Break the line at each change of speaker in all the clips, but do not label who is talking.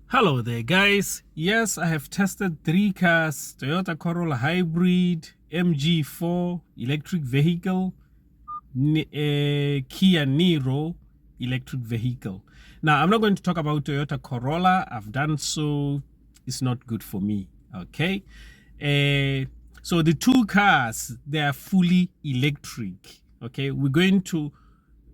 Hello there guys. Yes, I have tested 3 cars: Toyota Corolla Hybrid, MG4 electric vehicle, Kia Niro electric vehicle. Now I'm not going to talk about Toyota Corolla. I've done so. It's not good for me. Okay. So the 2 cars, they are fully electric. Okay, we're going to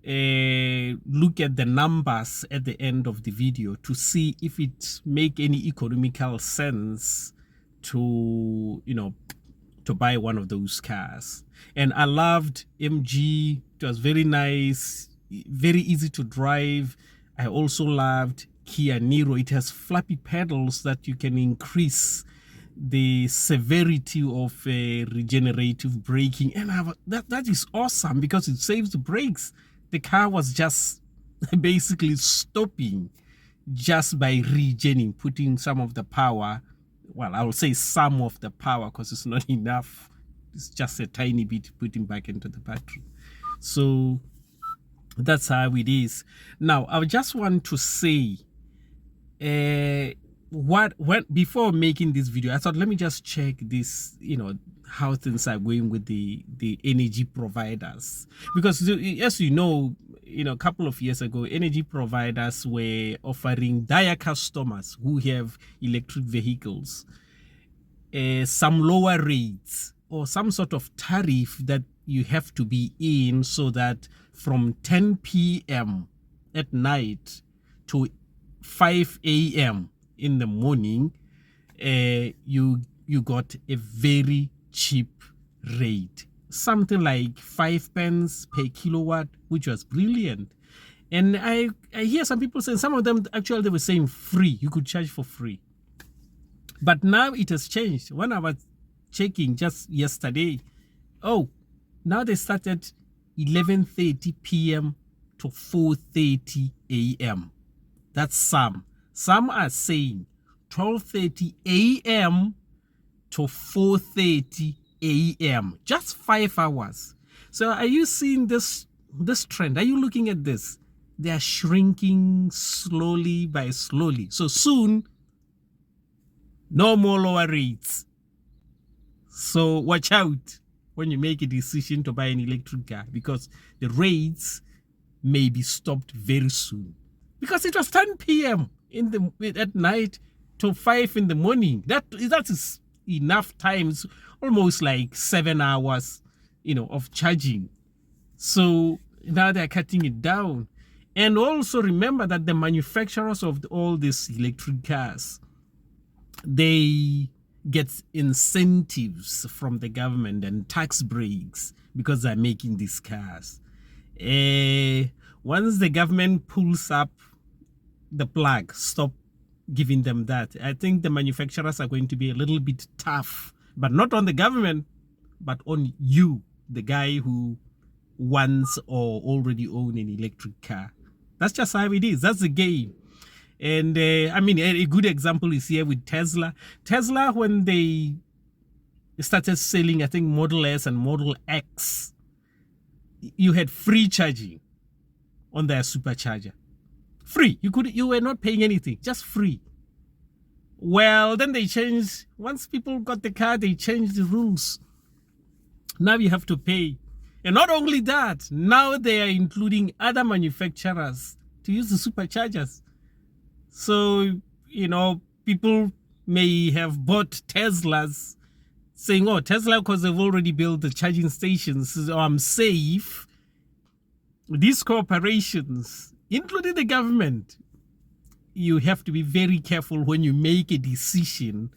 look at the numbers at the end of the video to see if it make any economical sense to to buy one of those cars. And I loved MG. It was very nice, very easy to drive. I also loved Kia Niro. It has flappy pedals that you can increase the severity of regenerative braking, and that is awesome because it saves the brakes. The car was just basically stopping just by regenerating, putting some of the power, well, I will say some of the power because it's not enough. It's just a tiny bit putting back into the battery. So that's how it is. Now, I just want to say, before making this video, I thought, let me just check this, how things are going with the energy providers, because as a couple of years ago, energy providers were offering their customers who have electric vehicles some lower rates or some sort of tariff that you have to be in, so that from 10 p.m. at night to 5 a.m. in the morning, you got a very cheap rate, something like 5 pence per kilowatt, which was brilliant. And I hear some people saying, some of them actually, they were saying free, you could charge for free. But now it has changed. When I was checking just yesterday, now they started 11:30 p.m. to 4:30 a.m. That's some. Some are saying 12:30 a.m. to 4:30 a.m. Just 5 hours. So are you seeing this trend? Are you looking at this? They are shrinking slowly by slowly. So soon, no more lower rates. So watch out when you make a decision to buy an electric car, because the rates may be stopped very soon. Because it was 10 p.m. at night to 5 in the morning. That is enough times, almost like 7 hours, of charging. So now they're cutting it down. And also remember that the manufacturers of all these electric cars, they get incentives from the government and tax breaks because they're making these cars. Once the government pulls up the plug, stop giving them that, I think the manufacturers are going to be a little bit tough, but not on the government, but on you, the guy who wants or already own an electric car. That's just how it is. That's the game. And a good example is here with Tesla. Tesla, when they started selling, I think, Model S and Model X, you had free charging on their supercharger. Free. You were not paying anything, just free. Well, then they changed. Once people got the car, they changed the rules. Now you have to pay. And not only that, now they are including other manufacturers to use the superchargers. So, people may have bought Teslas saying, Tesla, because they've already built the charging stations, so I'm safe. These corporations, including the government, you have to be very careful when you make a decision,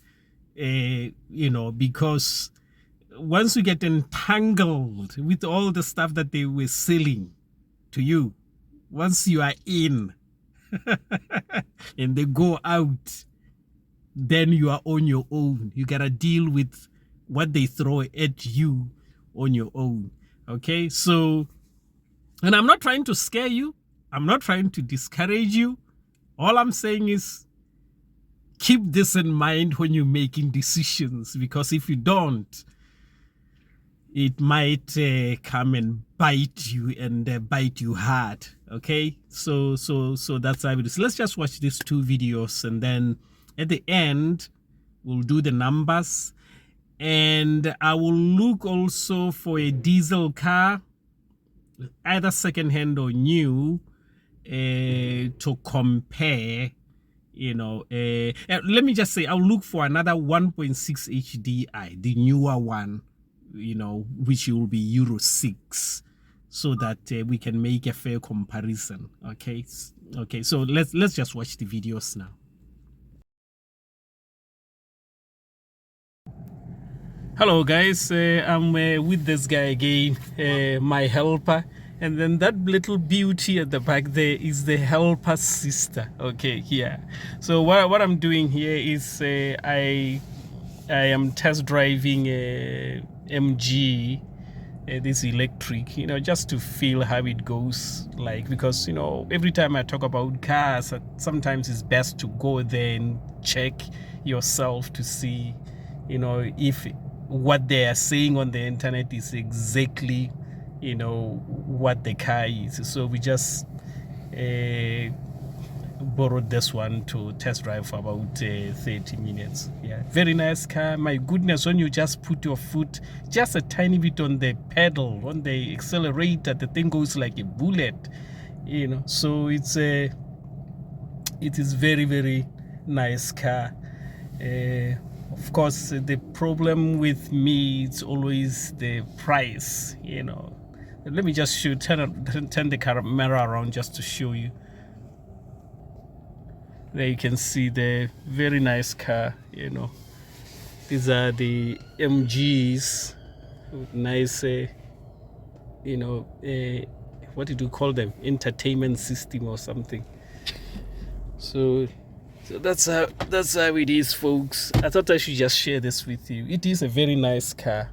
because once you get entangled with all the stuff that they were selling to you, once you are in, and they go out, then you are on your own. You gotta deal with what they throw at you on your own. Okay, so, and I'm not trying to scare you, I'm not trying to discourage you. All I'm saying is keep this in mind when you're making decisions, because if you don't, it might come and bite you and bite you hard. Okay, so that's how it is. Let's just watch these two videos, and then at the end we'll do the numbers, and I will look also for a diesel car, either second-hand or new, to compare. Let me just say, I'll look for another 1.6 HDI, the newer one, which will be Euro 6, so that we can make a fair comparison. Okay, so let's just watch the videos now. Hello guys, I'm with this guy again, my helper, and then that little beauty at the back there is the helper's sister. Okay, yeah. So what I'm doing here is I am test driving MG, this electric, just to feel how it goes like, because every time I talk about cars, sometimes it's best to go there and check yourself to see if what they are saying on the internet is exactly what the car is. So we just borrowed this one to test drive for about 30 minutes. Yeah, very nice car. My goodness, when you just put your foot just a tiny bit on the pedal, on the accelerator, the thing goes like a bullet. So it is very, very nice car. Of course, the problem with me, it's always the price. Let me just turn the camera around just to show you. There you can see the very nice car. These are the MGs with nice what did you call them, entertainment system or something. So that's how it is, folks. I thought I should just share this with you. It is a very nice car.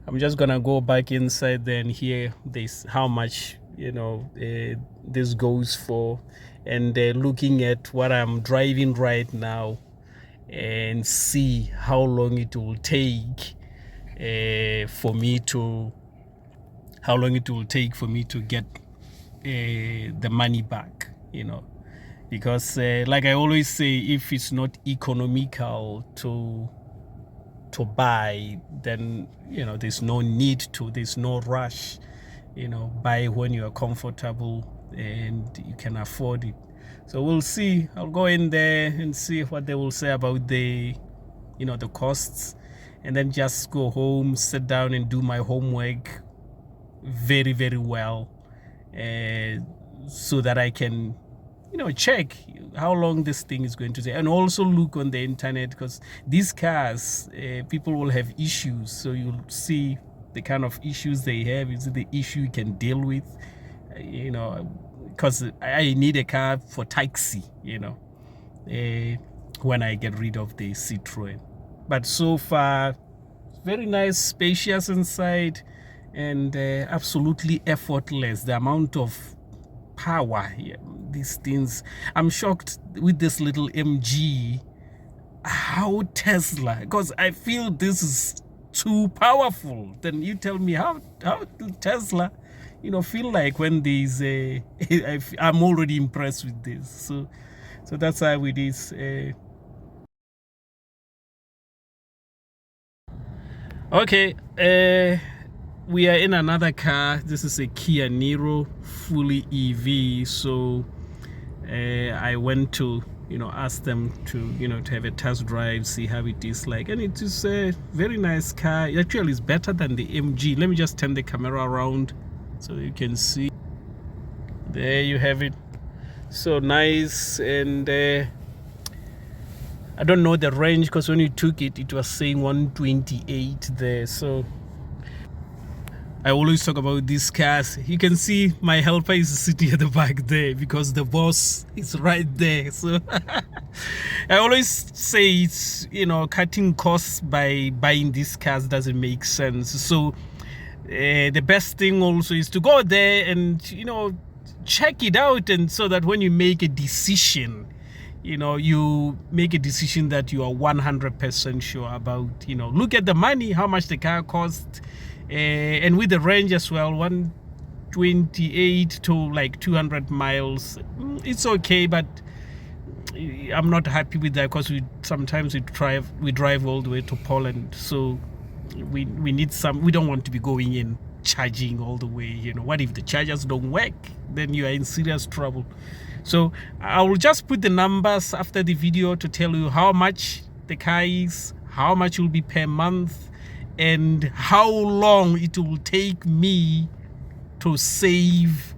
I'm just gonna go back inside there and hear this, how much this goes for, and looking at what I'm driving right now, and see how long it will take for me to get the money back. Because like I always say, if it's not economical to buy, then there's no need to, there's no rush. Buy when you are comfortable and you can afford it. So we'll see. I'll go in there and see what they will say about the the costs, and then just go home, sit down and do my homework very, very well, so that I can check how long this thing is going to take, and also look on the internet, because these cars, people will have issues, so you'll see the kind of issues they have. Is it the issue you can deal with? Because I need a car for taxi, when I get rid of the Citroen. But so far, very nice, spacious inside, and absolutely effortless. The amount of power, these things, I'm shocked with this little MG, how Tesla, because I feel this is too powerful. Then you tell me how do Tesla feel like when these I'm already impressed with this. So that's how it is. Okay, we are in another car. This is a Kia Niro, fully EV. So I went to ask them to to have a test drive, see how it is like, and it is a very nice car. Actually, it's better than the MG. Let me just turn the camera around so you can see. There you have it. So nice. And I don't know the range, because when you took it, it was saying 128 there. So I always talk about these cars. You can see my helper is sitting at the back there, because the boss is right there. So I always say it's cutting costs by buying these cars doesn't make sense. So the best thing also is to go there and check it out, and so that when you make a decision, you make a decision that you are 100% sure about. Look at the money, how much the car cost, and with the range as well, 28 to like 200 miles. It's okay, but I'm not happy with that because sometimes we drive all the way to Poland, so we need some. We don't want to be going in charging all the way. You know, what if the chargers don't work? Then you are in serious trouble. So I will just put the numbers after the video to tell you how much the car is, how much will be per month, and how long it will take me to save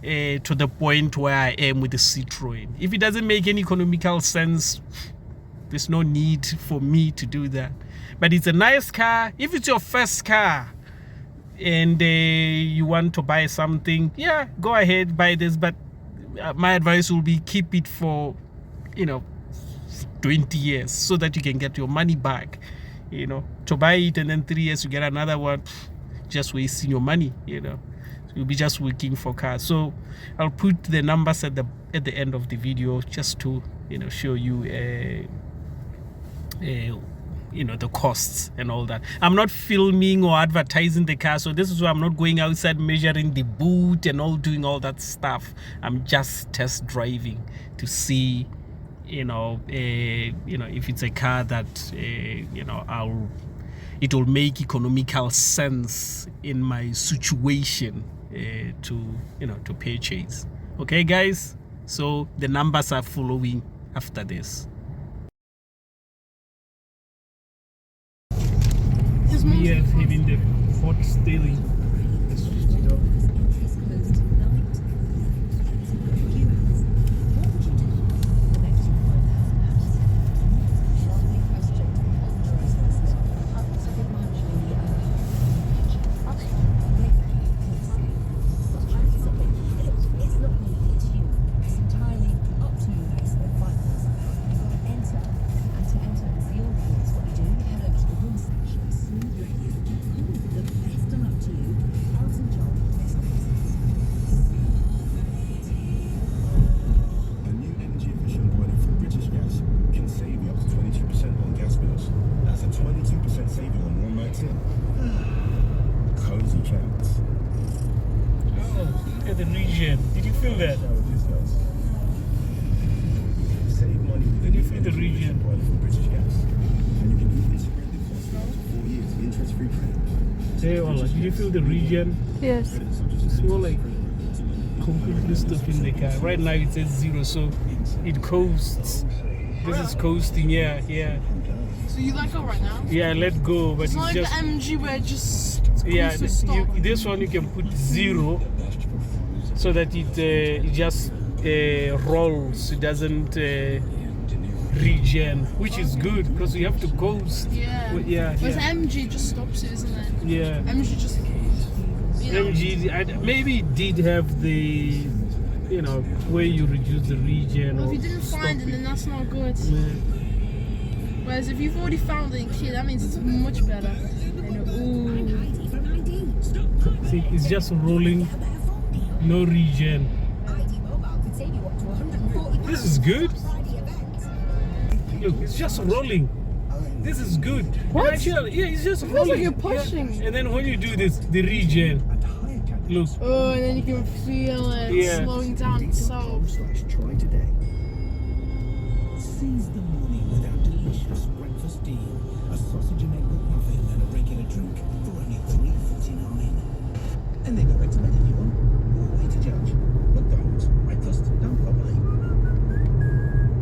to the point where I am with the Citroen. If it doesn't make any economical sense, there's no need for me to do that. But it's a nice car. If it's your first car and you want to buy something, yeah, go ahead, buy this. But my advice will be keep it for, 20 years so that you can get your money back. To buy it and then 3 years you get another one, just wasting your money. You'll be just working for cars. So I'll put the numbers at the end of the video just to show you the costs and all that. I'm not filming or advertising the car, so this is why I'm not going outside measuring the boot and doing all that stuff. I'm just test driving to see if it's a car that it will make economical sense in my situation to purchase. Okay guys, so the numbers are following after this. We are having the hot steering. The region. Did you feel that? Did you feel the region? Hey Ola, did you feel the region?
Yes.
It's more like completely stuck in the car. Right now it says 0, so it coasts. This is coasting, yeah.
So you let go right now?
Yeah, I let go, but it's
not
just
like the MG where it just
this one you can put 0 so that it just rolls. It doesn't regen, which is good because you have to coast.
Yeah. But MG just stops it, isn't it?
Yeah.
MG just.
MG maybe it did have the where you reduce the regen.
Well, if you didn't find it, then that's not good.
Yeah.
Whereas if you've already found it in Kia, that means it's much better.
See, it's just rolling, no regen. This is good. Look, it's just rolling. This is good.
What?
Actually, yeah, it's just rolling.
Feels like you're pushing.
Yeah. And then when you do this, the regen. Look.
Oh, and then you can feel it slowing down itself.
Try today. Seize the morning with our delicious breakfast deal. A sausage and egg McMuffin and a regular drink for only $3.49. And then go back to bed if you want. Or way to judge. McDonald's, breakfast done properly.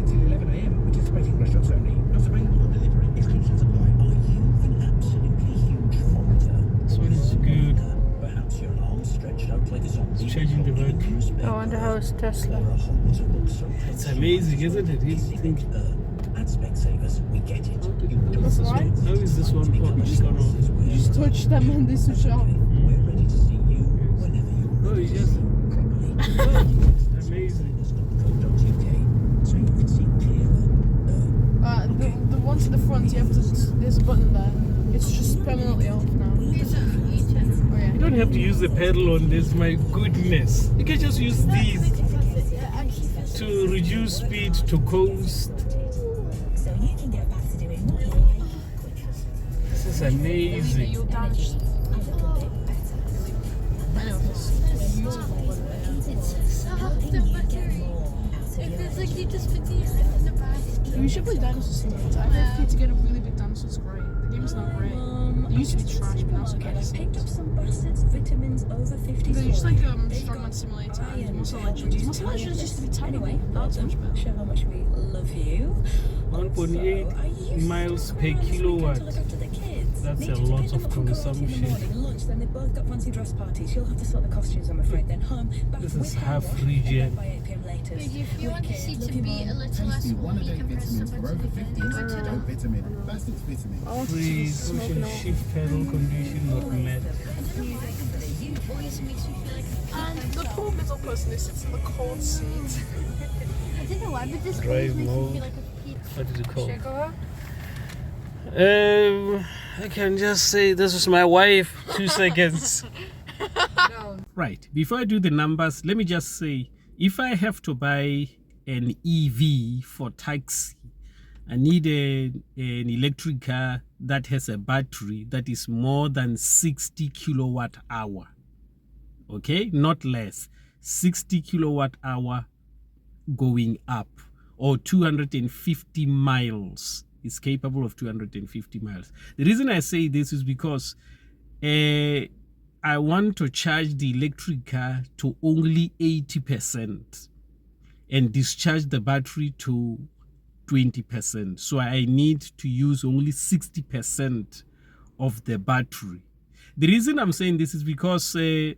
Until 11 AM, participating restaurants only. Not available on delivery. Exclusions apply. Are you an absolutely huge fighter?
This one is good.
Perhaps your arms stretched out like a zombie.
It's changing the back.
I wonder how it's Tesla.
It's amazing, isn't it?
At Specsavers, we get it.
That's right.
How is this one gonna?
You just touch them and they switch off.
We're ready to see you whenever you're
Oh, it's just amazing.
so you can see clearer.
The one to the front, you have to. There's a button there. It's just permanently off now. Oh, yeah.
You don't have to use the pedal on this, my goodness. You can just use these to reduce speed, to coast. This is amazing.
You'll damage. I know this. beautiful. But,
It's so the battery. It's like you just put the head in the back.
we should play dinosaurs sometimes. I heard kids get a really big dinosaur's great. The game's not great. It used to be trash, but now it's okay.
I picked up some bastards, vitamins over 50.
They're just like Strongman Simulator and Muscle Legends. Muscle Legends used to be terrible.
Anyway,
Now it's much better.
show how much we love you.
1.8 miles per kilowatt. That's a lot of consumption.
Lunch, then they both got fancy dress parties. You'll have to sort the costumes, I'm afraid. Then home, back
This
with
is
car
half
wash,
region.
by 8 p.m. latest.
If you want to see
Love
to
you,
be a
Mum.
little less
Tasty
warm, you
one-a-day
can press the
vitamins for over
button
50.
again. Do it
No vitamin. Bastards vitamin.
I want to
Please,
smoke
option
now.
shift pedal condition not met.
I don't know why, but this view always makes me feel like
And the poor middle person who sits in the cold seat.
I don't know why, but this
Drive
always makes me
mode.
feel like a pizza.
What is it called?
Should I go out?
I can just say this is my wife. 2 seconds. Right. Before I do the numbers, let me just say, if I have to buy an EV for taxi, I need an electric car that has a battery that is more than 60 kilowatt hour. Okay, not less. 60 kilowatt hour going up, or 250 miles. Is capable of 250 miles. The reason I say this is because I want to charge the electric car to only 80% and discharge the battery to 20%. So I need to use only 60% of the battery. The reason I'm saying this is because these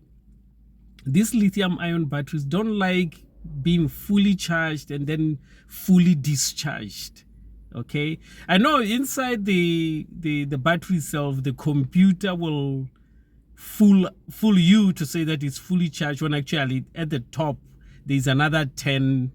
lithium ion batteries don't like being fully charged and then fully discharged. Okay, I know inside the battery itself, the computer will fool you to say that it's fully charged when actually at the top there's another 10%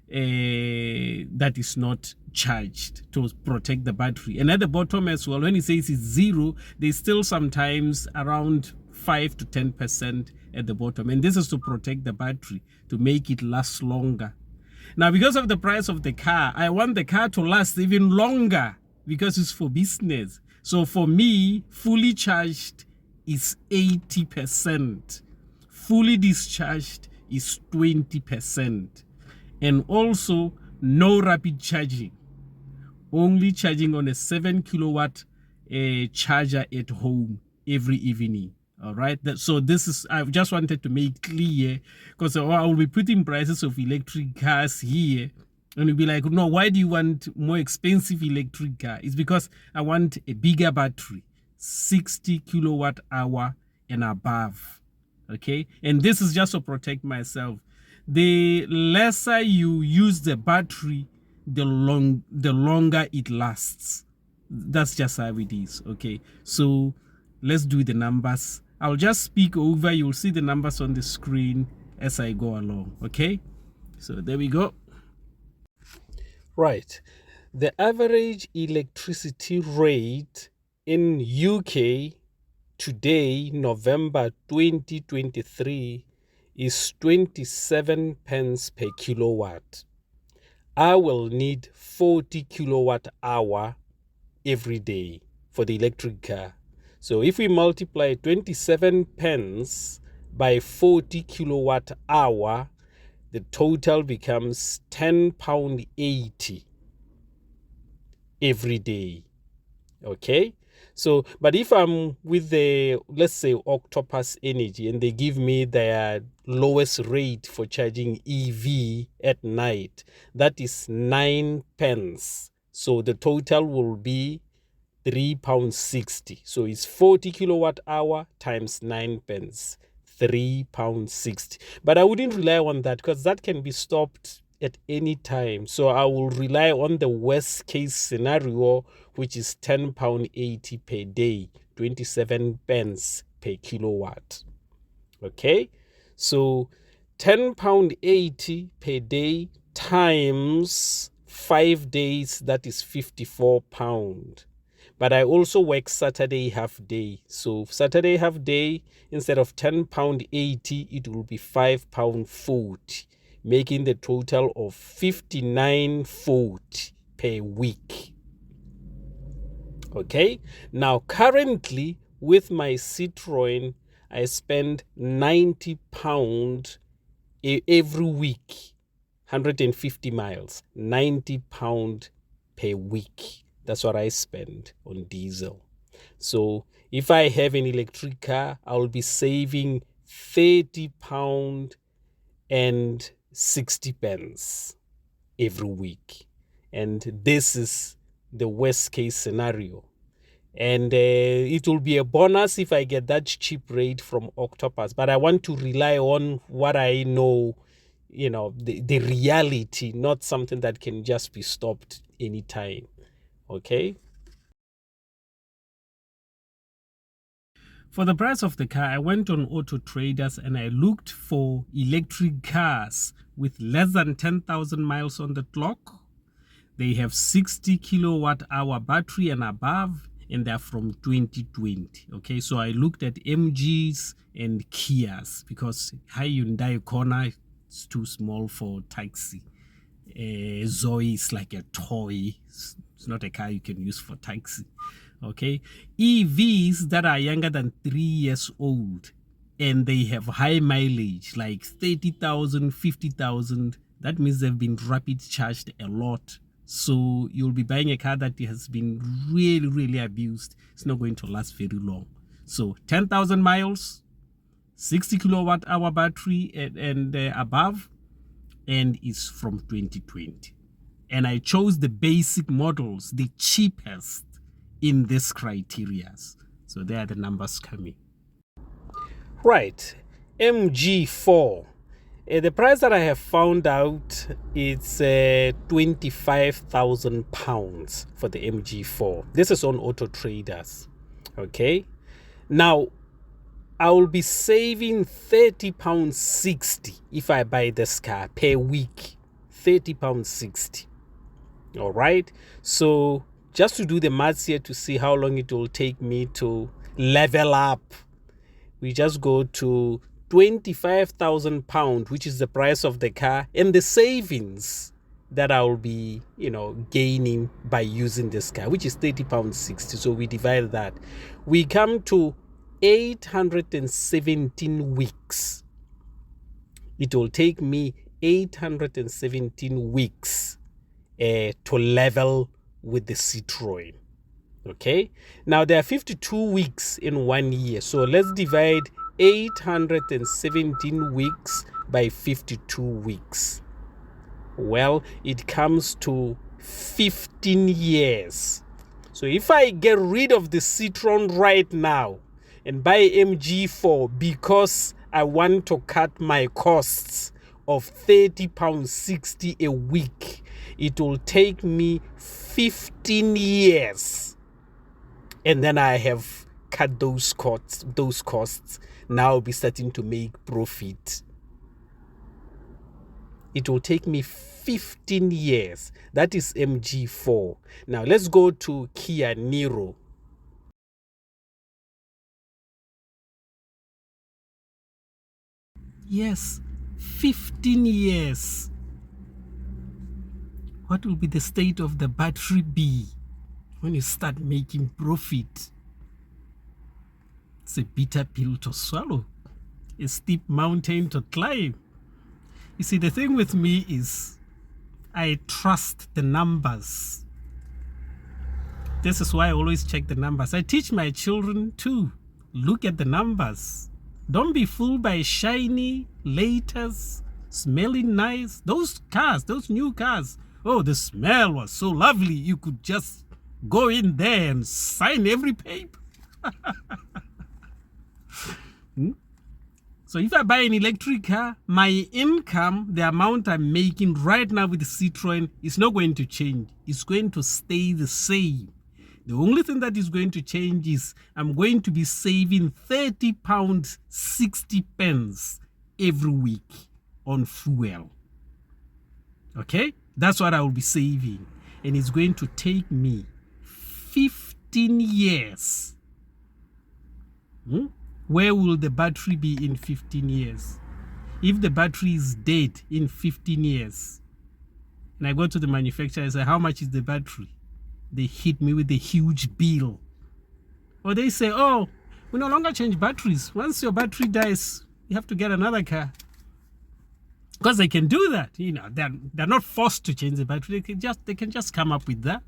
that is not charged to protect the battery. And at the bottom as well, when it says it's 0, there's still sometimes around 5 to 10% at the bottom. And this is to protect the battery, to make it last longer. Now, because of the price of the car, I want the car to last even longer because it's for business. So for me, fully charged is 80%. Fully discharged is 20%. And also, no rapid charging. Only charging on a 7 kilowatt charger at home every evening. All right. So this is, I just wanted to make clear, because I will be putting prices of electric cars here and you'll be like, no, why do you want more expensive electric car? It's because I want a bigger battery, 60 kilowatt hour and above. Okay. And this is just to protect myself. The lesser you use the battery, the longer it lasts. That's just how it is. Okay. So let's do the numbers. I'll just speak over. You'll see the numbers on the screen as I go along. Okay. So there we go. Right. The average electricity rate in UK today, November 2023, is 27 pence per kilowatt. I will need 40 kilowatt hour every day for the electric car. So if we multiply 27 pence by 40 kilowatt hour, the total becomes £10.80 every day. Okay. So, but if I'm with the, let's say, Octopus Energy, and they give me their lowest rate for charging EV at night, that is 9 pence. So the total will be £3.60. So it's 40 kilowatt hour times 9 pence, £3.60. But I wouldn't rely on that because that can be stopped at any time. So I will rely on the worst case scenario, which is £10.80 per day, 27 pence per kilowatt. Okay, so £10.80 per day times 5 days, that is £54. But I also work Saturday half day. So Saturday half day, instead of £10.80, it will be £5.40, making the total of £59.40 per week. Okay, now currently with my Citroen, I spend £90 every week, 150 miles, £90 per week. That's what I spend on diesel. So if I have an electric car, I will be saving £30 and 60 pence every week. And this is the worst case scenario. And it will be a bonus if I get that cheap rate from Octopus. But I want to rely on what I know, the reality, not something that can just be stopped anytime. Okay? For the price of the car, I went on Auto Traders and I looked for electric cars with less than 10,000 miles on the clock. They have 60 kilowatt hour battery and above, and they're from 2020. Okay, so I looked at MGs and Kias because Hyundai Kona is too small for taxi. Zoe is like a toy. It's not a car you can use for taxi. Okay, EVs that are younger than 3 years old and they have high mileage, like 30,000, 50,000. That means they've been rapid charged a lot. So you'll be buying a car that has been really, really abused. It's not going to last very long. So 10,000 miles, 60 kilowatt hour battery and above, and is from 2020. And I chose the basic models, the cheapest in this criteria. So there are the numbers coming. Right, MG4. The price that I have found out is £25,000 for the MG4. This is on Auto Traders. Okay. Now, I will be saving £30.60 if I buy this car per week. £30.60. All right. So just to do the maths here to see how long it will take me to level up, we just go to £25,000, which is the price of the car, and the savings that I will be, gaining by using this car, which is £30.60. So we divide that. We come to 817 weeks. It will take me 817 weeks to level with the Citroen. Okay. Now there are 52 weeks in 1 year. So let's divide 817 weeks by 52 weeks. Well, it comes to 15 years. So if I get rid of the Citroen right now and buy MG4 because I want to cut my costs of £30.60 a week, it will take me 15 years. And then I have cut those costs. Now I'll be starting to make profit. It will take me 15 years. That is MG4. Now let's go to Kia Niro. Yes, 15 years. What will be the state of the battery be when you start making profit? It's a bitter pill to swallow, a steep mountain to climb. You see, the thing with me is I trust the numbers. This is why I always check the numbers. I teach my children too. Look at the numbers. Don't be fooled by shiny, latest, smelling nice. Those cars, those new cars. Oh, the smell was so lovely. You could just go in there and sign every paper. So if I buy an electric car, my income, the amount I'm making right now with the Citroen, is not going to change. It's going to stay the same. The only thing that is going to change is I'm going to be saving £30.60 every week on fuel. Okay? That's what I will be saving. And it's going to take me 15 years. Where will the battery be in 15 years? If the battery is dead in 15 years, and I go to the manufacturer and say, how much is the battery? They hit me with a huge bill. Or they say, oh, We no longer change batteries. Once your battery dies, you have to get another car. Because they can do that, you know, they're not forced to change the battery. They can just come up with that,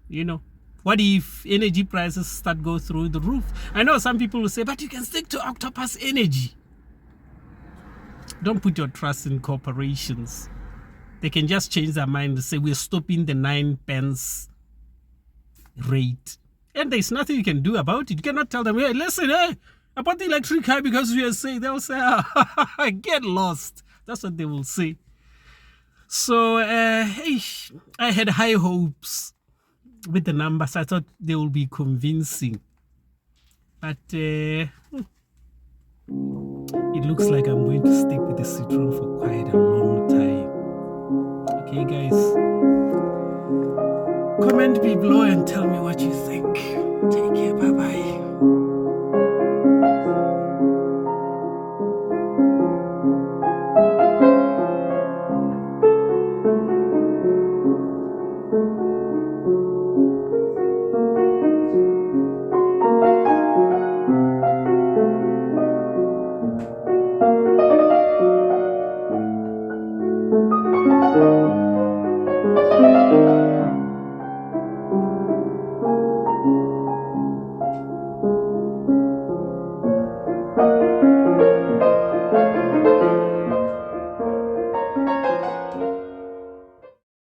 you know. What if energy prices start go through the roof? I know some people will say, but you can stick to Octopus Energy. Don't put your trust in corporations. They can just change their mind and say, we're stopping the 9 pence rate. And there's nothing you can do about it. You cannot tell them, hey, listen, hey, I bought the electric car because we are saying. They'll say, get lost. That's what they will say. So, I had high hopes with the numbers. I thought they will be convincing. But it looks like I'm going to stick with the Citroen for quite a long time. Okay, guys. Comment below and tell me what you think.